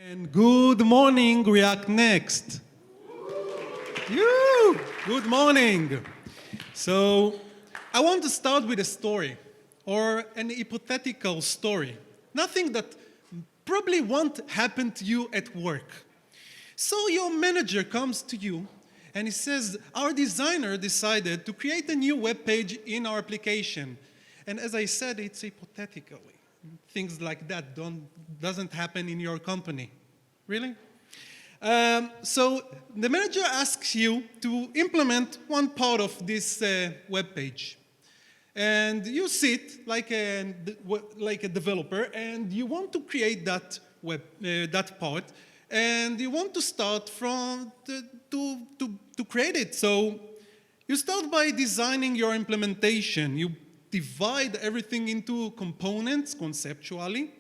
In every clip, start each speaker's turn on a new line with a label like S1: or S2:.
S1: And good morning, ReactNext. Good morning. So I want to start with a story, or an hypothetical story. Nothing that probably won't happen to you at work. So your manager comes to you and he says, our designer decided to create a new web page in our application. And as I said, it's hypothetically. Things like that doesn't happen in your company. Really? So the manager asks you to implement one part of this web page. And you sit like a developer, and you want to create that that part, and you want to start from to create it. So you start by designing your implementation. You divide everything into components conceptually.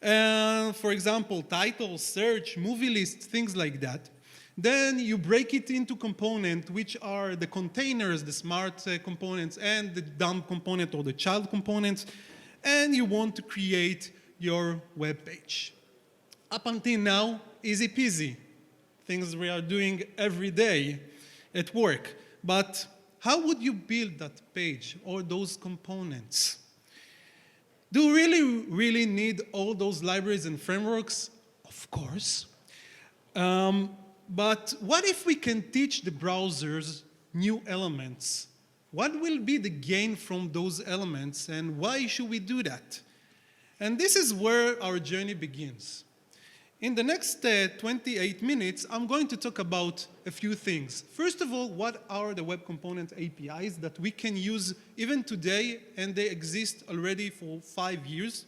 S1: For example, title, search, movie list, things like that. Then you break it into components, which are the containers, the smart components, and the dumb component or the child components, and you want to create your web page. Up until now, easy peasy, things we are doing every day at work. But how would you build that page or those components? Do you really need all those libraries and frameworks? Of course. But what if we can teach the browsers new elements? What will be the gain from those elements, and why should we do that? And this is where our journey begins. In the next 28 minutes, I'm going to talk about a few things. First of all, what are the Web Component APIs that we can use even today, and they exist already for 5 years,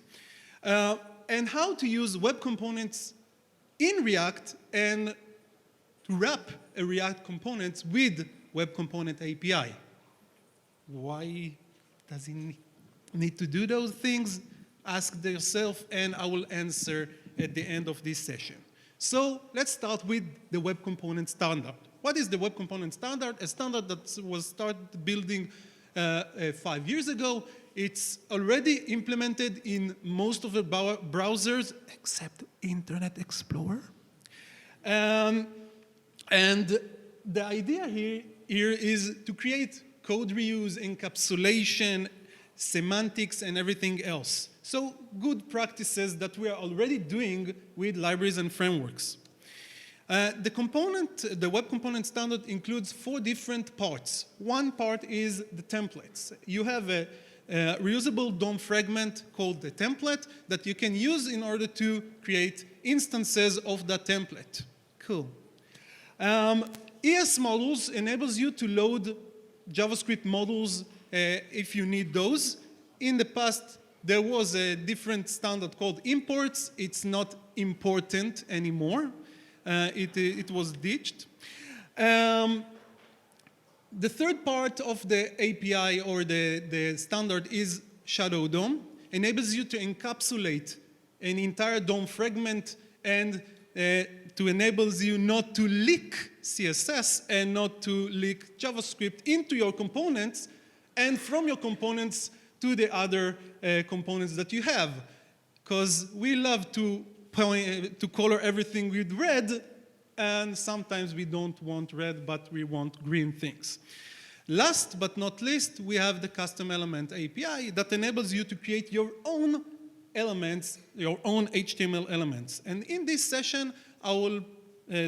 S1: and how to use Web Components in React and to wrap a React component with Web Component API. Why does it need to do those things? Ask yourself, and I will answer at the end of this session. So let's start with the Web Component Standard. What is the Web Component Standard? A standard that was started building 5 years ago. It's already implemented in most of the browsers, except Internet Explorer. And the idea here is to create code reuse, encapsulation, semantics, and everything else. So good practices that we are already doing with libraries and frameworks. The Web Component Standard includes 4 different parts. One part is the templates. You have a reusable DOM fragment called the template that you can use in order to create instances of that template. Cool. ES models enables you to load JavaScript models if you need those. In the past, there was a different standard called imports. It's not important anymore. It was ditched. The third part of the API or the standard is Shadow DOM. Enables you to encapsulate an entire DOM fragment and to enables you not to leak CSS and not to leak JavaScript into your components and from your components to the other components that you have. Because we love to color everything with red, and sometimes we don't want red, but we want green things. Last but not least, we have the Custom Element API that enables you to create your own elements, your own HTML elements. And in this session, I will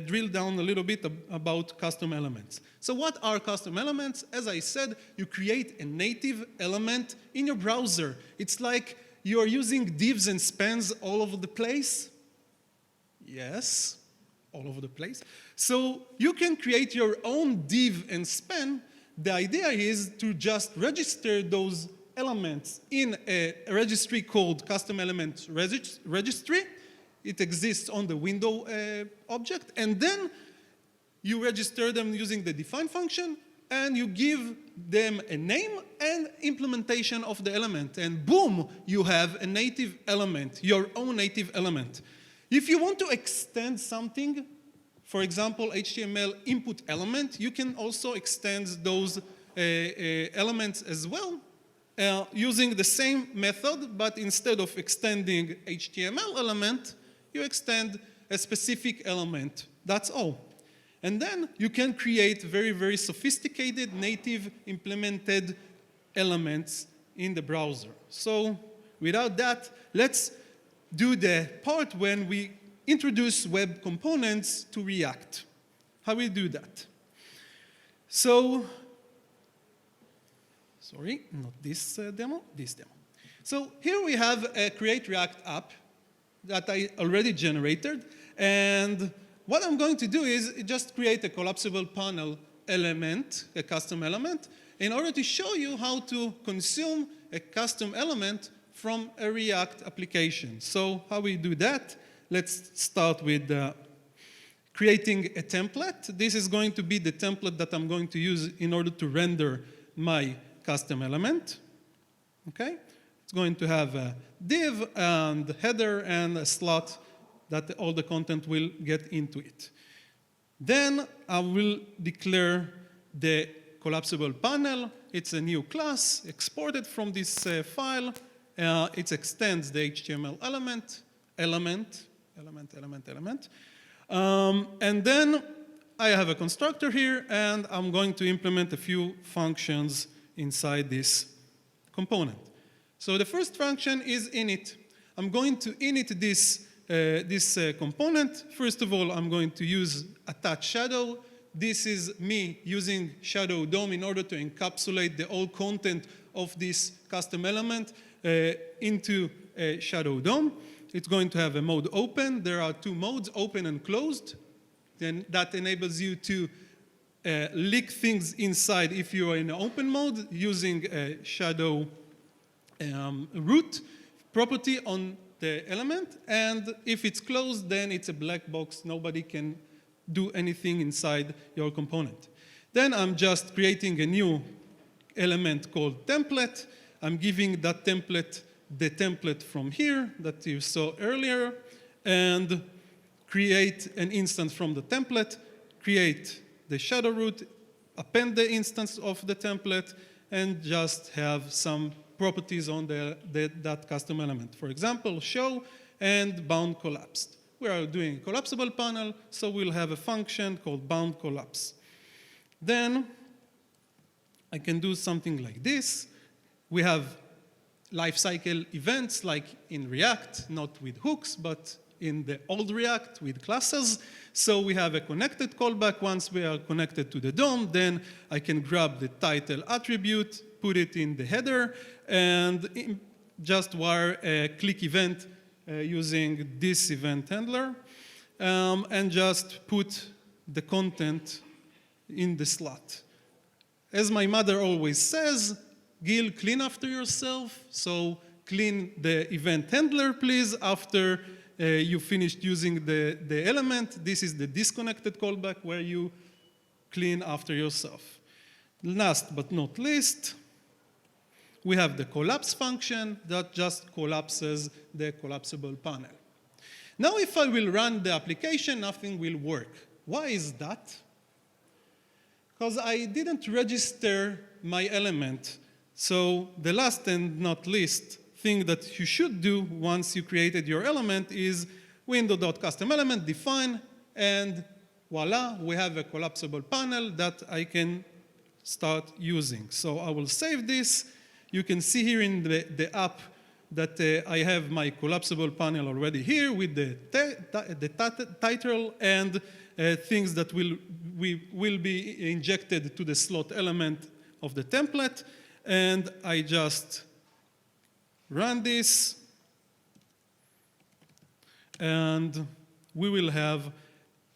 S1: drill down a little bit about custom elements. So what are custom elements? As I said, you create a native element in your browser. It's like you are using divs and spans all over the place. Yes, all over the place. So you can create your own div and span. The idea is to just register those elements in a registry called Custom Element Registry. It exists on the window object, and then you register them using the define function, and you give them a name and implementation of the element, and boom, you have a native element, your own native element. If you want to extend something, for example, HTML input element, you can also extend those elements as well, using the same method, but instead of extending HTML element, you extend a specific element. That's all. And then you can create very, very sophisticated native implemented elements in the browser. So without that, let's do the part when we introduce web components to React. How we do that? So, sorry, not this demo, this demo. So here we have a Create React app that I already generated. And what I'm going to do is just create a collapsible panel element, a custom element, in order to show you how to consume a custom element from a React application. So how we do that? Let's start with creating a template. This is going to be the template that I'm going to use in order to render my custom element. Okay? It's going to have a div and header and a slot that all the content will get into it. Then I will declare the collapsible panel. It's a new class exported from this file. It extends the HTML element. And then I have a constructor here, and I'm going to implement a few functions inside this component. So the first function is init. I'm going to init this component. First of all, I'm going to use attach shadow. This is me using shadow DOM in order to encapsulate the whole content of this custom element into a shadow DOM. It's going to have a mode open. There are two modes, open and closed. Then that enables you to leak things inside if you are in open mode using a shadow root property on the element. And if it's closed, then it's a black box. Nobody can do anything inside your component. Then I'm just creating a new element called template. I'm giving that template the template from here that you saw earlier, and create an instance from the template, create the shadow root, append the instance of the template, and just have some properties on that custom element. For example, show and bound collapsed. We are doing a collapsible panel, so we'll have a function called bound collapse. Then I can do something like this. We have lifecycle events like in React, not with hooks, but in the old React with classes. So we have a connected callback. Once we are connected to the DOM, then I can grab the title attribute, put it in the header, and just wire a click event using this event handler, and just put the content in the slot. As my mother always says, Gil, clean after yourself. So clean the event handler, please, after you finished using the element. This is the disconnected callback where you clean after yourself. Last but not least, we have the collapse function that just collapses the collapsible panel. Now if I will run the application, nothing will work. Why is that? Because I didn't register my element. So the last and not least thing that you should do once you created your element is window.customelement define, and voila, we have a collapsible panel that I can start using. So I will save this. You can see here in the app that I have my collapsible panel already here with the title and things that will be injected to the slot element of the template. And I just run this, and we will have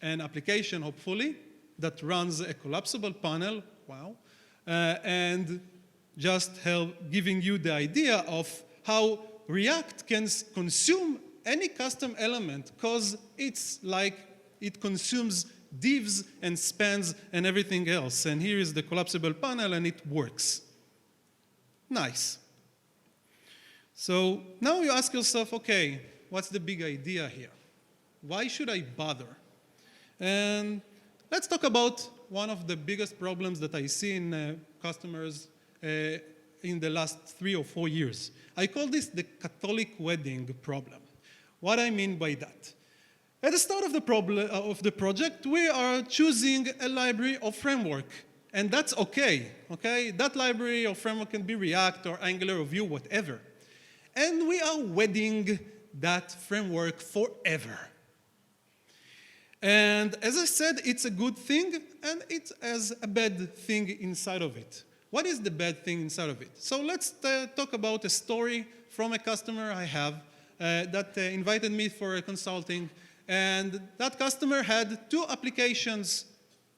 S1: an application, hopefully, that runs a collapsible panel, wow, and just giving you the idea of how React can consume any custom element, because it's like it consumes divs and spans and everything else. And here is the collapsible panel, and it works. Nice. So now you ask yourself, okay, what's the big idea here? Why should I bother? And let's talk about one of the biggest problems that I see in customers in the last 3 or 4 years. I call this the Catholic wedding problem. What I mean by that? At the start of the project, we are choosing a library or framework. And that's okay, okay? That library or framework can be React or Angular or Vue, whatever. And we are wedding that framework forever. And as I said, it's a good thing, and it has a bad thing inside of it. What is the bad thing inside of it? So let's talk about a story from a customer I have that invited me for a consulting. And that customer had two applications,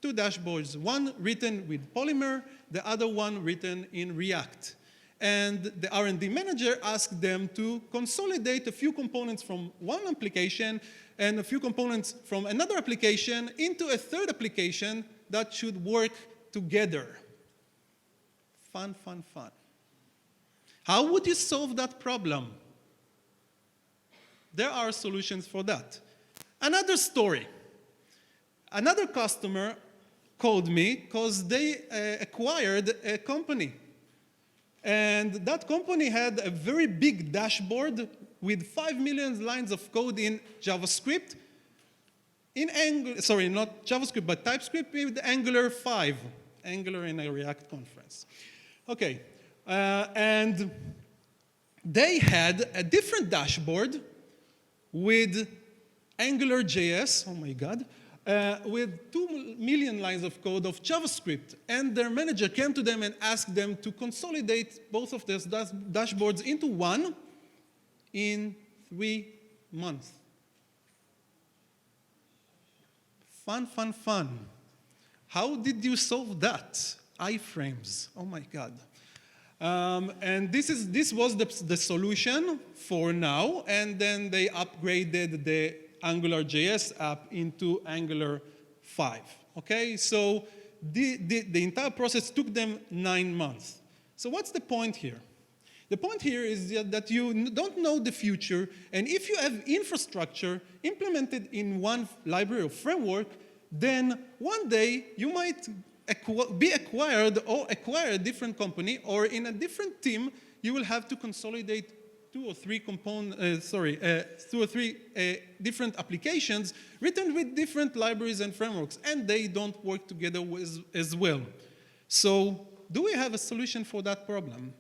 S1: two dashboards, one written with Polymer, the other one written in React. And the R&D manager asked them to consolidate a few components from one application and a few components from another application into a third application that should work together. Fun, fun, fun. How would you solve that problem? There are solutions for that. Another story. Another customer called me because they acquired a company. And that company had a very big dashboard with 5 million lines of code in JavaScript, in Angular, sorry, not JavaScript, but TypeScript with Angular 5, Angular in a React conference. Okay, and they had a different dashboard with Angular.js, oh my God, with 2 million lines of code of JavaScript. And their manager came to them and asked them to consolidate both of those dashboards into one in 3 months. Fun, fun, fun. How did you solve that? Iframes, oh my God. And this was the solution for now, and then they upgraded the Angular.js app into Angular 5. Okay, so the entire process took them 9 months. So what's the point here? The point here is that you don't know the future, and if you have infrastructure implemented in one library or framework, then one day you might be acquired or acquire a different company, or in a different team, you will have to consolidate two or three different applications written with different libraries and frameworks, and they don't work together as well. So do we have a solution for that problem?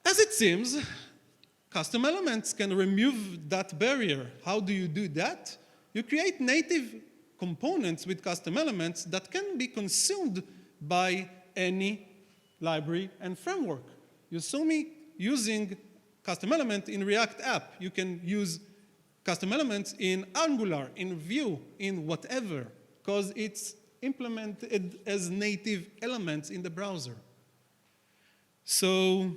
S1: As it seems, custom elements can remove that barrier. How do you do that? You create native components with custom elements that can be consumed by any library and framework. You saw me using custom element in React app. You can use custom elements in Angular, in Vue, in whatever, because it's implemented as native elements in the browser. So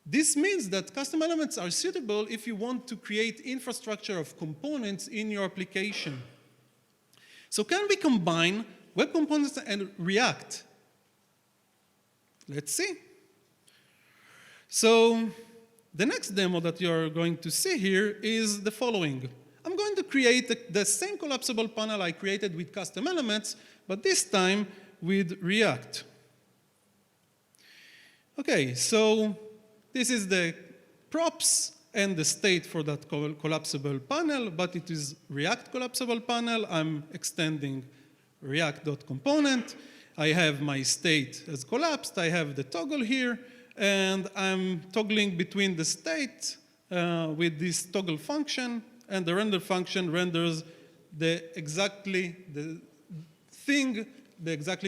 S1: this means that custom elements are suitable if you want to create infrastructure of components in your application. So can we combine web components and React? Let's see. So the next demo that you're going to see here is the following. I'm going to create the same collapsible panel I created with custom elements, but this time with React. Okay, so this is the props and the state for that collapsible panel, but it is React collapsible panel. I'm extending React.component. I have my state as collapsed. I have the toggle here, and I'm toggling between the state with this toggle function, and the render function renders the exactly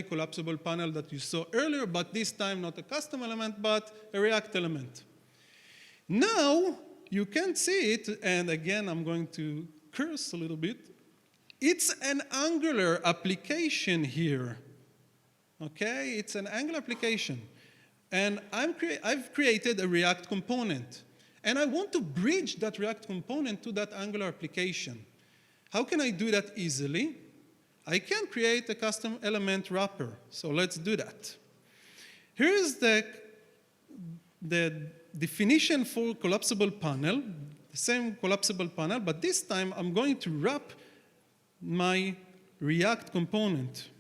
S1: collapsible panel that you saw earlier, but this time not a custom element, but a React element. Now, you can see it, and again, I'm going to curse a little bit. It's an Angular application here. Okay, it's an Angular application. And I've created a React component. And I want to bridge that React component to that Angular application. How can I do that easily? I can create a custom element wrapper. So let's do that. Here's the definition for collapsible panel, the same collapsible panel, but this time I'm going to wrap my React component.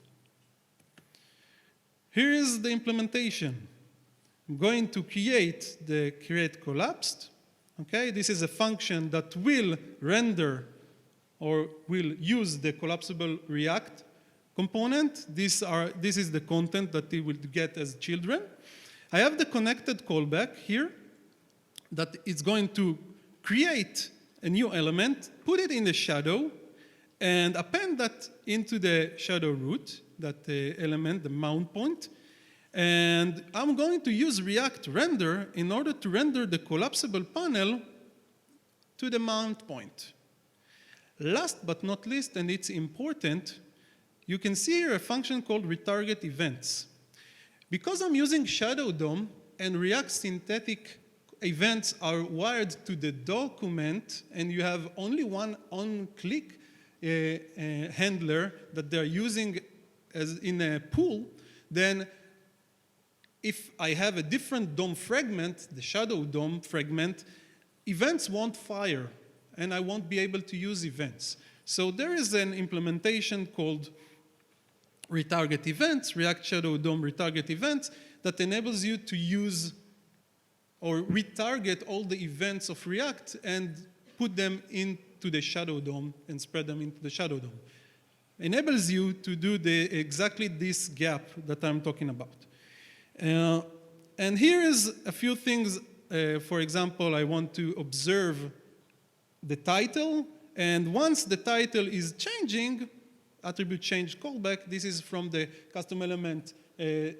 S1: Here is the implementation. I'm going to create the create collapsed. Okay, this is a function that will render or will use the collapsible React component. This is the content that they will get as children. I have the connected callback here that is going to create a new element, put it in the shadow, and append that into the shadow root, that element, the mount point. And I'm going to use React render in order to render the collapsible panel to the mount point. Last but not least, and it's important, you can see here a function called retarget events. Because I'm using Shadow DOM and React synthetic events are wired to the document, and you have only one on-click handler that they're using as in a pool, then if I have a different DOM fragment, the Shadow DOM fragment, events won't fire, and I won't be able to use events. So there is an implementation called retarget events, React Shadow DOM retarget events, that enables you to use or retarget all the events of React and put them into the Shadow DOM and spread them into the Shadow DOM. Enables you to do exactly this gap that I'm talking about. And here is a few things. For example, I want to observe the title, and once the title is changing, attribute change callback, this is from the custom element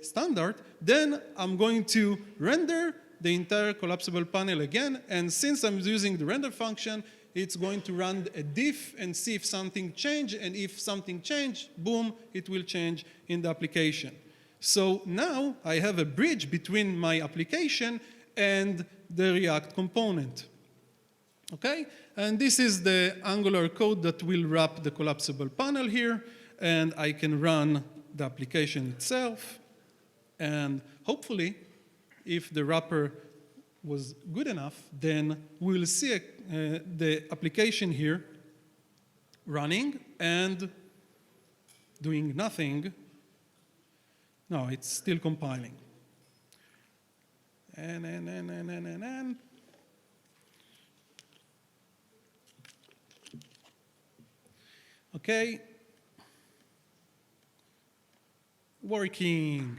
S1: standard, then I'm going to render the entire collapsible panel again, and since I'm using the render function, it's going to run a diff and see if something changed, and if something changed, boom, it will change in the application. So now I have a bridge between my application and the React component. Okay? And this is the Angular code that will wrap the collapsible panel here, and I can run the application itself, and hopefully, if the wrapper was good enough, then we'll see the application here running and doing nothing. No, it's still compiling. And. Okay. Working.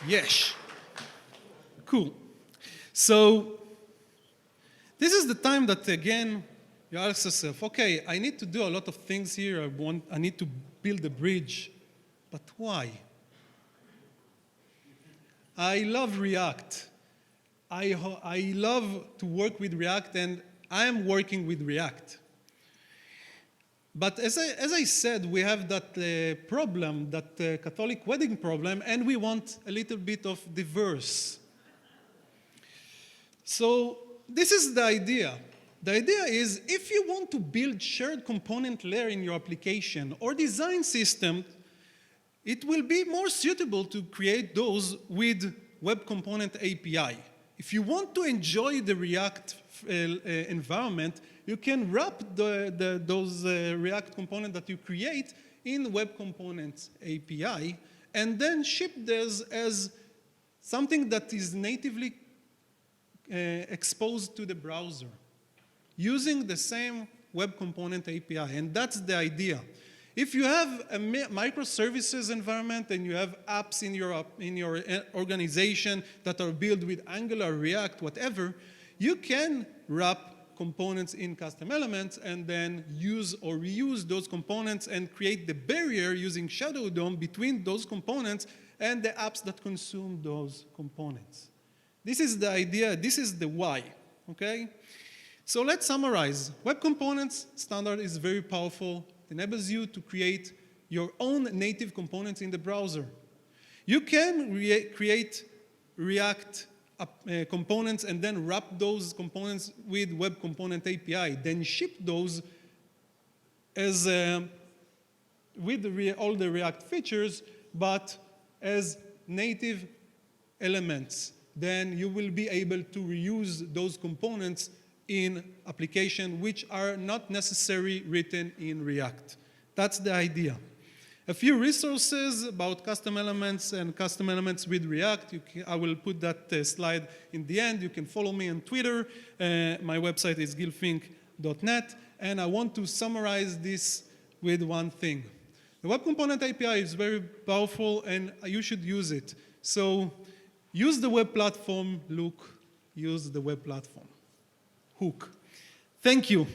S1: Yes. Cool. So this is the time that, again, you ask yourself, okay, I need to do a lot of things here. I need to build a bridge. But why? I love React. I love to work with React, and I am working with React. But as I said, we have that problem, that Catholic wedding problem, and we want a little bit of diverse. So this is the idea. The idea is if you want to build shared component layer in your application or design system, it will be more suitable to create those with Web Component API. If you want to enjoy the React environment, you can wrap those React components that you create in Web Components API and then ship those as something that is natively exposed to the browser using the same Web Component API. And that's the idea. If you have a microservices environment and you have apps in your organization that are built with Angular, React, whatever, you can wrap components in custom elements and then use or reuse those components and create the barrier using Shadow DOM between those components and the apps that consume those components. This is the idea. This is the why. Okay? So let's summarize. Web Components standard is very powerful. It enables you to create your own native components in the browser. You can create React components and then wrap those components with Web Component API, then ship those as with all the React features, but as native elements. Then you will be able to reuse those components in applications which are not necessarily written in React. That's the idea. A few resources about custom elements and custom elements with React. I will put that slide in the end. You can follow me on Twitter. My website is gilfink.net. And I want to summarize this with one thing. The Web Component API is very powerful, and you should use it. So use the web platform, Luke. Use the web platform. Hook. Thank you.